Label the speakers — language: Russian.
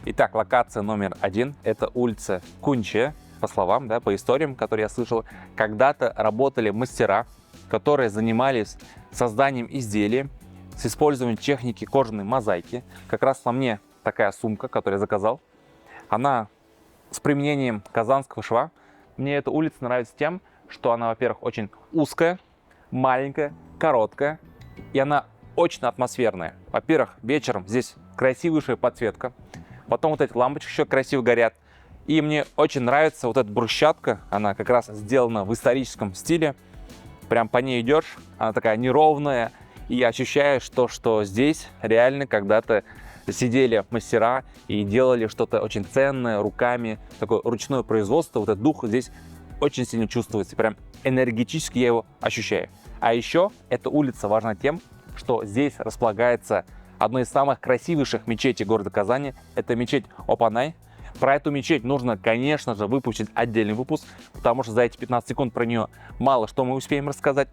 Speaker 1: Итак, локация номер 1 – это улица Кунче. По словам, да, по историям, которые я слышал, когда-то работали мастера, которые занимались созданием изделий с использованием техники кожаной мозаики. Как раз на мне такая сумка, которую я заказал. Она с применением казанского шва. Мне эта улица нравится тем, что она, во-первых, очень узкая, маленькая, короткая, и она очень атмосферная. Во-первых, вечером здесь красивейшая подсветка, потом вот эти лампочки еще красиво горят. И мне очень нравится вот эта брусчатка, она как раз сделана в историческом стиле. Прям по ней идешь, она такая неровная, и ощущаешь то, что здесь реально когда-то сидели мастера и делали что-то очень ценное руками, такое ручное производство. Вот этот дух здесь очень сильно чувствуется, прям энергетически я его ощущаю. А еще эта улица важна тем, что здесь располагается одной из самых красивейших мечетей города Казани. Это мечеть Опанай. Про эту мечеть нужно, конечно же, выпустить отдельный выпуск, потому что за эти 15 секунд про нее мало что мы успеем рассказать.